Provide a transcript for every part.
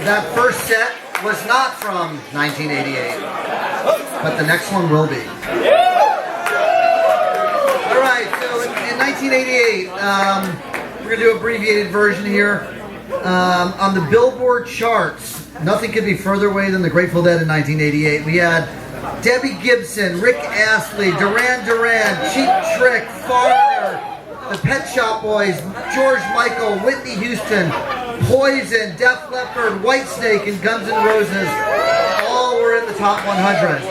That first set was not from 1988, but the next one will be. All right, so in 1988, we're going to do an abbreviated version here. On the Billboard charts, nothing could be further away than the Grateful Dead in 1988. We had Debbie Gibson, Rick Astley, Duran Duran, Cheap Trick, Foreigner, the Pet Shop Boys, George Michael, Whitney Houston, Poison, Def Leppard, Whitesnake, and Guns N' Roses all were in the top 100.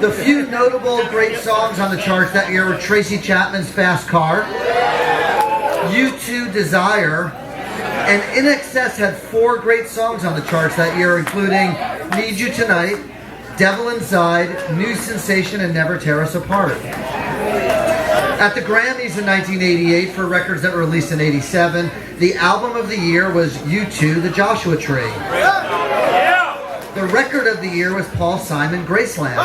The few notable great songs on the charts that year were Tracy Chapman's Fast Car, U2 Desire, and In Excess had 4 great songs on the charts that year, including Need You Tonight, Devil Inside, New Sensation, and Never Tear Us Apart. At the Grammys in 1988 for records that were released in 87, the album of the year was U2, The Joshua Tree. The record of the year was Paul Simon, Graceland.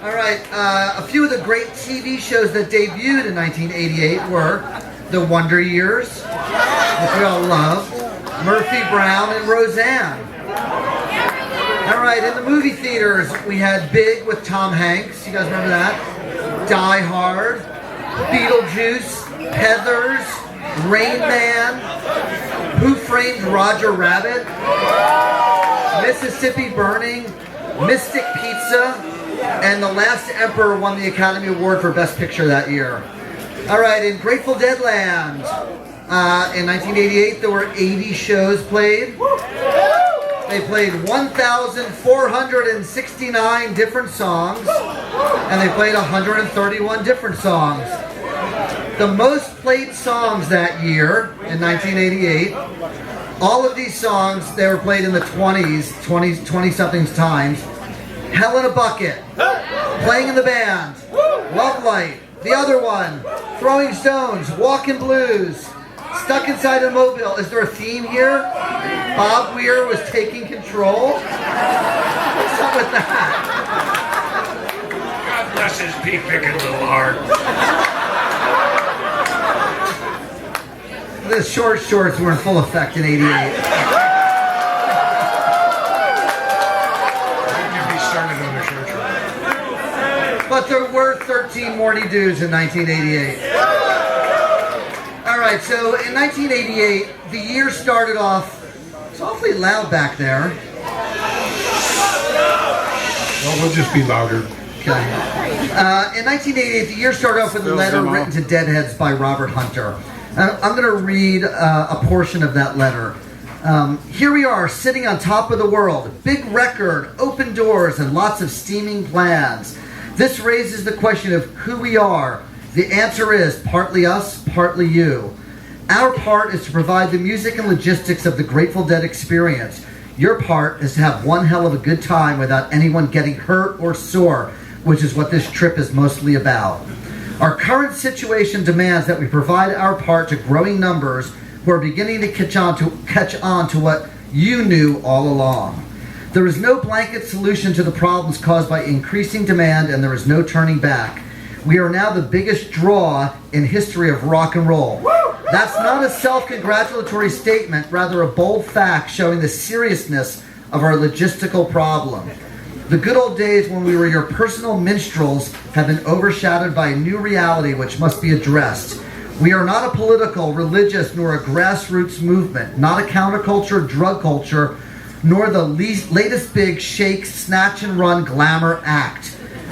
All right, a few of the great TV shows that debuted in 1988 were The Wonder Years, which we all love, Murphy Brown, and Roseanne. All right, in the movie theaters, we had Big with Tom Hanks. You guys remember that? Die Hard, Beetlejuice, Heathers, Rain Man, Who Framed Roger Rabbit, Mississippi Burning, Mystic Pizza, and The Last Emperor won the Academy Award for Best Picture that year. All right, in Grateful Dead land, in 1988, there were 80 shows played. They played 1,469 different songs, and they played 131 different songs. The most played songs that year, in 1988, all of these songs, they were played in the 20-something times. Hell in a Bucket, Playing in the Band, Love Light, The Other One, Throwing Stones, Walkin' Blues, Stuck Inside a Mobile. Is there a theme here? Bob Weir was taking control? What's up with that? God bless his pea-picking little heart. The short shorts were in full effect in 88. But there were 13 Morty Dudes in 1988. All right, so in 1988, the year started off. It's awfully loud back there. Well, we'll just be louder. Okay. In 1988, the year started off with a letter written to Deadheads by Robert Hunter. I'm going to read a portion of that letter. Here we are, sitting on top of the world. Big record, open doors, and lots of steaming plans. This raises the question of who we are. The answer is partly us, partly you. Our part is to provide the music and logistics of the Grateful Dead experience. Your part is to have one hell of a good time without anyone getting hurt or sore, which is what this trip is mostly about. Our current situation demands that we provide our part to growing numbers who are beginning to catch on to what you knew all along. There is no blanket solution to the problems caused by increasing demand, and there is no turning back. We are now the biggest draw in history of rock and roll. That's not a self-congratulatory statement, rather a bold fact showing the seriousness of our logistical problem. The good old days when we were your personal minstrels have been overshadowed by a new reality which must be addressed. We are not a political, religious, nor a grassroots movement, not a counterculture, drug culture, nor the latest big shake, snatch and run glamour act.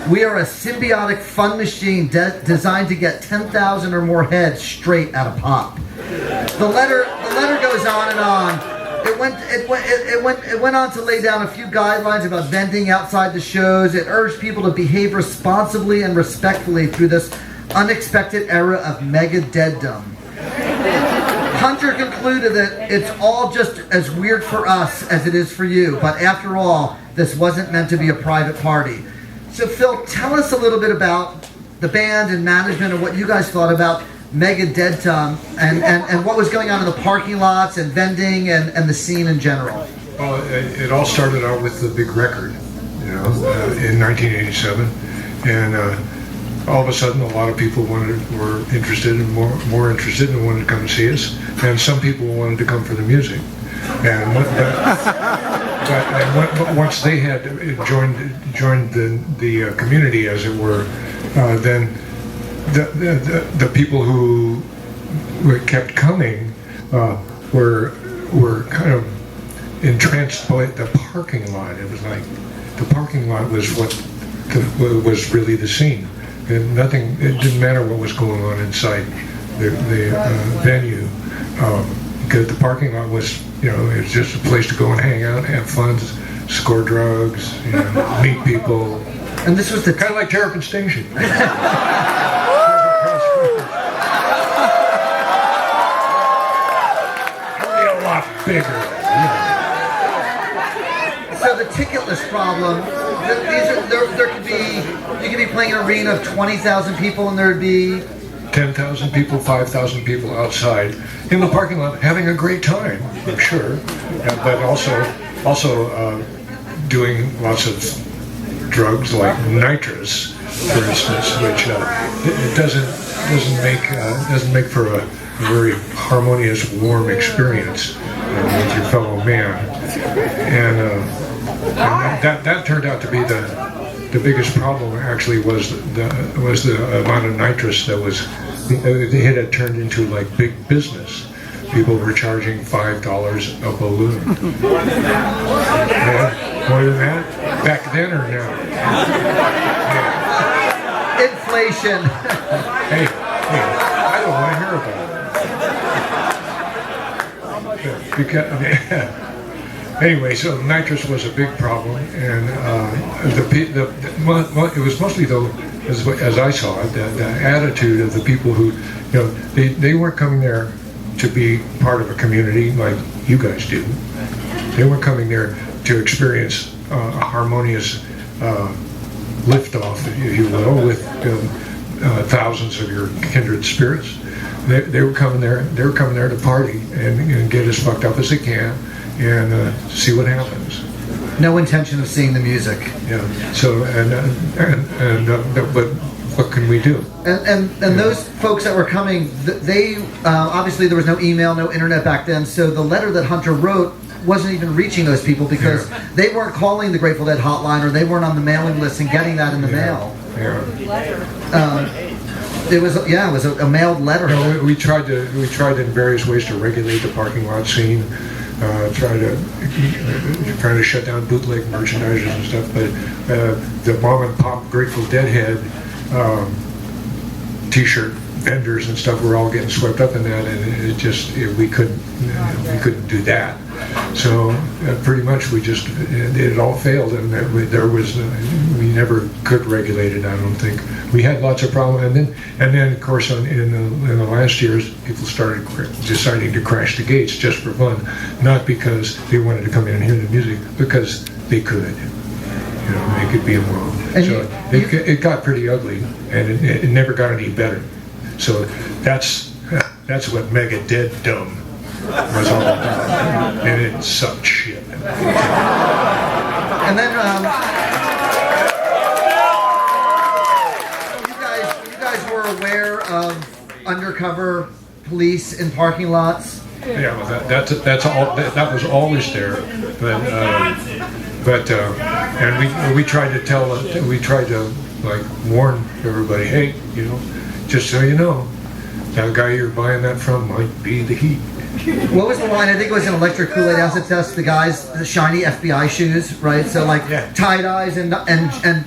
We are a symbiotic fun machine designed to get 10,000 or more heads straight at a pop. The letter goes on and on. It went on to lay down a few guidelines about vending outside the shows. It urged people to behave responsibly and respectfully through this unexpected era of mega deaddom. Hunter concluded that it's all just as weird for us as it is for you, but after all, this wasn't meant to be a private party. So Phil, tell us a little bit about the band and management and what you guys thought about Mega Deaddom and what was going on in the parking lots and vending and the scene in general. Well, it all started out with the big record, in 1987, and all of a sudden, a lot of people were interested and more interested and wanted to come see us, and some people wanted to come for the music. And but once they had joined the community, as it were, then the people who kept coming were kind of entranced by the parking lot. It was like the parking lot was what was really the scene. And nothing. It didn't matter what was going on inside the venue, because the parking lot was, it was just a place to go and hang out, have fun, score drugs, meet people. And this was the kind of like Terrapin Station. Only a lot bigger. So the ticketless problem. There could be, you could be playing an arena of 20,000 people, and there would be 10,000 people, 5,000 people outside in the parking lot having a great time, I'm sure, but also doing lots of drugs like nitrous, for instance, which it doesn't make for a very harmonious, warm experience with your fellow man, and that turned out to be the biggest problem. Actually, was the amount of nitrous that was. It had turned into like big business. People were charging $5 a balloon. Yeah, more than that back then or now? Yeah. Inflation. Hey, I don't want to hear about it. Because. Anyway, so nitrous was a big problem, and it was mostly, though, as I saw it, the attitude of the people who, they weren't coming there to be part of a community like you guys do. They weren't coming there to experience a harmonious liftoff, if you will, with thousands of your kindred spirits. They were coming there. They were coming there to party and get as fucked up as they can. And see what happens. No intention of seeing the music. Yeah. So but what can we do? And those folks that were coming, they obviously there was no email, no internet back then. So the letter that Hunter wrote wasn't even reaching those people because they weren't calling the Grateful Dead hotline, or they weren't on the mailing list and getting that in the mail. Yeah. It was a mailed letter. We tried in various ways to regulate the parking lot scene. Trying to shut down bootleg merchandisers and stuff, but the mom and pop Grateful Dead T-shirt vendors and stuff were all getting swept up in that, and we couldn't do that. So pretty much it all failed, and we never could regulate it. I don't think we had lots of problems, and then of course in the last years people started deciding to crash the gates just for fun, not because they wanted to come in and hear the music, because they could. They could be involved. So it got pretty ugly, and it never got any better. So that's what Mega Dead Dumb was all about, and it sucked shit. And then you guys were aware of undercover police in parking lots. Yeah, well, that was always there, but and we tried to warn everybody, hey, just so you know, that guy you're buying that from might be the heat. What was the line? I think it was an Electric Kool-Aid acid test. The shiny FBI shoes, right? So tie-dyes and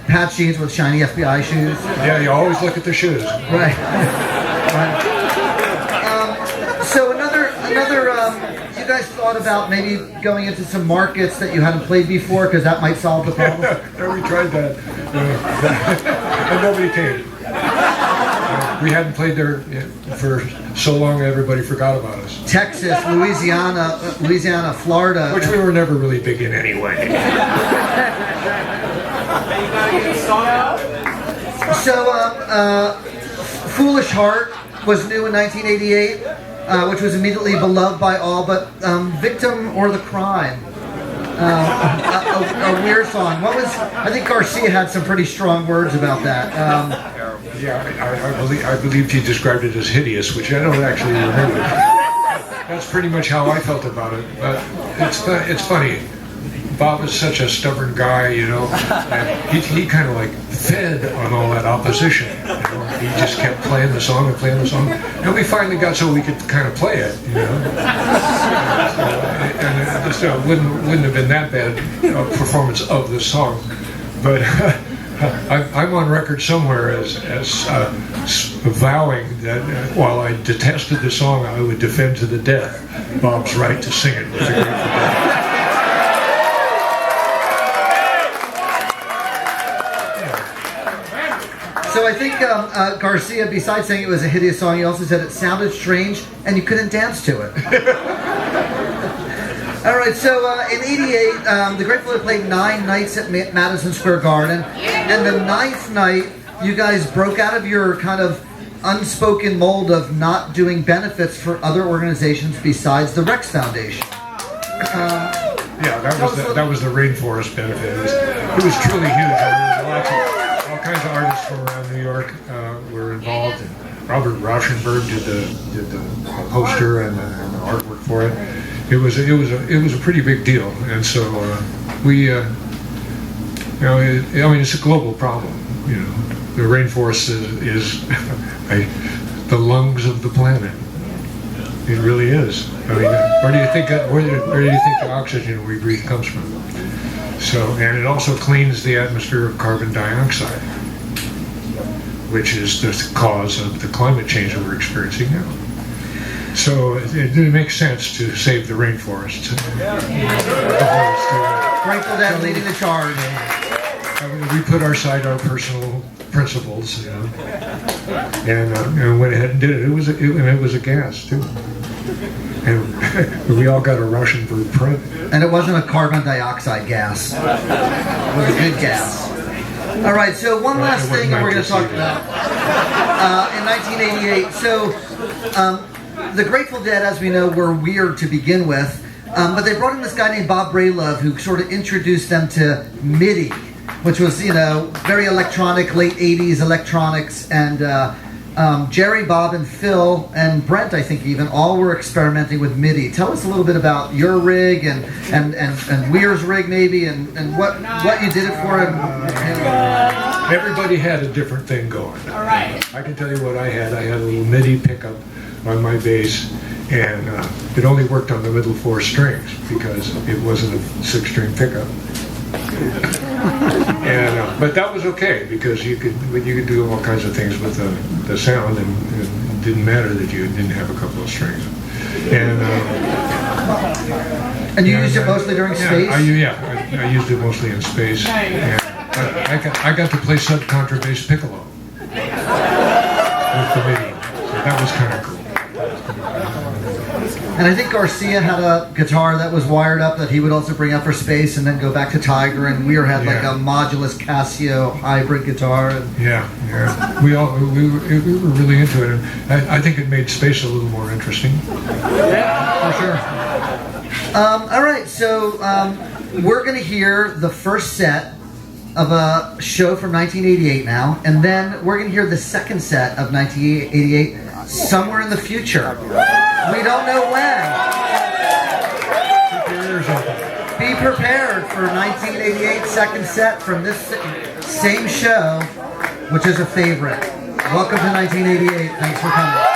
patch jeans with shiny FBI shoes. Yeah, you always look at the shoes. Right. Right. So another, you guys thought about maybe going into some markets that you hadn't played before, because that might solve the problem? Yeah, we tried that. And nobody came. We hadn't played there for so long everybody forgot about us. Texas, Louisiana, Florida. Which we were never really big in anyway. So, Foolish Heart was new in 1988, which was immediately beloved by all, but Victim or the Crime, a weird song. I think Garcia had some pretty strong words about that. Yeah, I believed he described it as hideous, which I don't actually remember. That's pretty much how I felt about it. But it's funny. Bob is such a stubborn guy, you know, and he kind of like fed on all that opposition. You know? He just kept playing the song and playing the song, and we finally got so we could kind of play it, you know. And it wouldn't have been that bad a performance of the song, but I'm on record somewhere as vowing that while I detested the song, I would defend to the death Bob's right to sing it with the Grateful Dead. So I think Garcia, besides saying it was a hideous song, he also said it sounded strange and you couldn't dance to it. All right, so in '88, the Grateful Dead played 9 nights at Madison Square Garden, and the 9th night, you guys broke out of your kind of unspoken mold of not doing benefits for other organizations besides the Rex Foundation. Yeah, that was the Rainforest benefit. It was truly huge. I mean, all kinds of artists from around New York were involved. And Robert Rauschenberg did the poster and the artwork for it. It was a pretty big deal, and so we, you know, I mean, it's a global problem. You know, the rainforest is the lungs of the planet. It really is. I mean, where do you think the oxygen we breathe comes from? So, and it also cleans the atmosphere of carbon dioxide, which is the cause of the climate change that we're experiencing now. So it makes sense to save the rainforest. Grateful Dead leading the charge. We put aside our personal principles, you know, and went ahead and did it. It was a gas too, and we all got a Rauschenberg print. And it wasn't a carbon dioxide gas. It was a good gas. All right, so one last thing that we're going to talk about. In 1988, so the Grateful Dead, as we know, were weird to begin with, but they brought in this guy named Bob Relive who sort of introduced them to Midi, which was, you know, very electronic, late 80s electronics, and Jerry, Bob, and Phil, and Brent, I think even, all were experimenting with Midi. Tell us a little bit about your rig and Weir's rig, maybe, and what you did it for. Everybody had a different thing going. All right. I can tell you what I had. I had a little Midi pickup on my bass, and it only worked on the middle 4 strings because it wasn't a 6-string pickup. And but that was okay because you could do all kinds of things with the sound, and it didn't matter that you didn't have a couple of strings. And you used it mostly during space? I used it mostly in space. And I got to play sub-contrabass piccolo with the Midi, so that was kind of cool. And I think Garcia had a guitar that was wired up that he would also bring up for space and then go back to Tiger, and Weir had like a modulus Casio hybrid guitar. And we were really into it, and I think it made space a little more interesting. Yeah, for sure. All right, so we're going to hear the first set of a show from 1988 now, and then we're going to hear the second set of 1988 somewhere in the future. We don't know when. Be prepared for 1988 second set from this same show, which is a favorite. Welcome to 1988. Thanks for coming.